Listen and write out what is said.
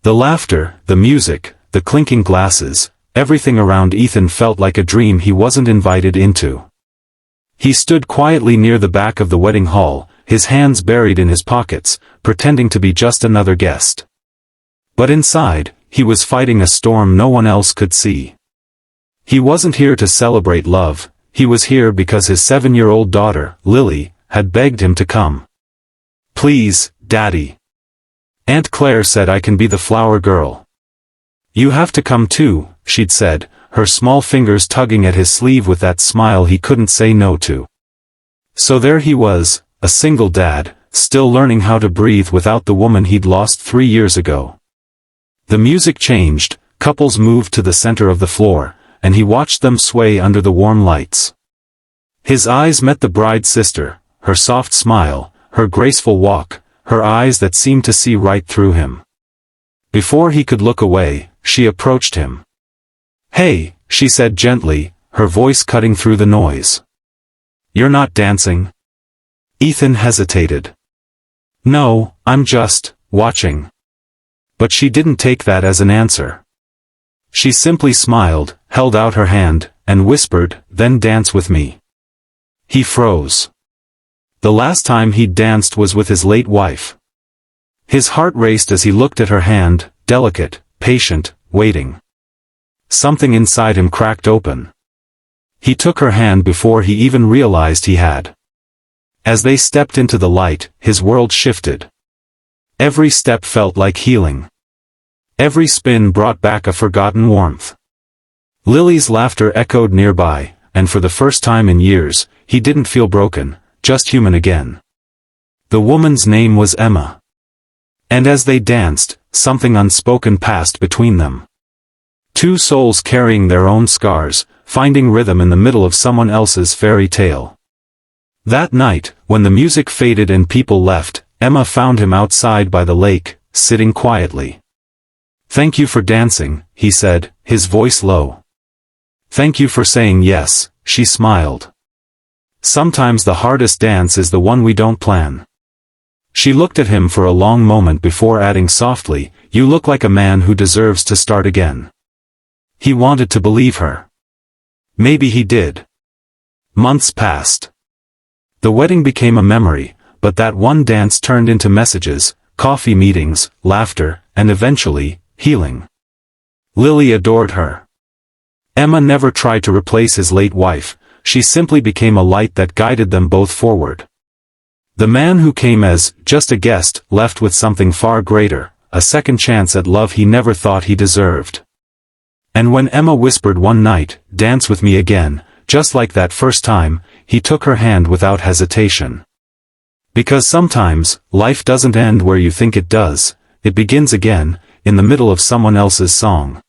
The laughter, the music, the clinking glasses, everything around Ethan felt like a dream he wasn't invited into. He stood quietly near the back of the wedding hall, his hands buried in his pockets, pretending to be just another guest. But inside, he was fighting a storm no one else could see. He wasn't here to celebrate love, he was here because his 7-year-old daughter, Lily, had begged him to come. "Please, Daddy. Aunt Claire said I can be the flower girl." "You have to come too," she'd said, her small fingers tugging at his sleeve with that smile he couldn't say no to. So there he was, a single dad, still learning how to breathe without the woman he'd lost 3 years ago. The music changed, couples moved to the center of the floor, and he watched them sway under the warm lights. His eyes met the bride's sister, her soft smile, her graceful walk, her eyes that seemed to see right through him. Before he could look away, she approached him. "Hey," she said gently, her voice cutting through the noise. "You're not dancing?" Ethan hesitated. "No, I'm just watching." But she didn't take that as an answer. She simply smiled, held out her hand, and whispered, "Then dance with me." He froze. The last time he'd danced was with his late wife. His heart raced as he looked at her hand, delicate, patient, waiting. Something inside him cracked open. He took her hand before he even realized he had. As they stepped into the light, his world shifted. Every step felt like healing. Every spin brought back a forgotten warmth. Lily's laughter echoed nearby, and for the first time in years, he didn't feel broken, just human again. The woman's name was Emma. And as they danced, something unspoken passed between them. Two souls carrying their own scars, finding rhythm in the middle of someone else's fairy tale. That night, when the music faded and people left, Emma found him outside by the lake, sitting quietly. "Thank you for dancing," he said, his voice low. "Thank you for saying yes," she smiled. "Sometimes the hardest dance is the one we don't plan." She looked at him for a long moment before adding softly, "You look like a man who deserves to start again." He wanted to believe her. Maybe he did. Months passed. The wedding became a memory, but that one dance turned into messages, coffee meetings, laughter, and eventually, healing. Lily adored her. Emma never tried to replace his late wife, she simply became a light that guided them both forward. The man who came as just a guest left with something far greater, a second chance at love he never thought he deserved. And when Emma whispered one night, "Dance with me again," just like that first time, he took her hand without hesitation. Because sometimes, life doesn't end where you think it does, it begins again, in the middle of someone else's song.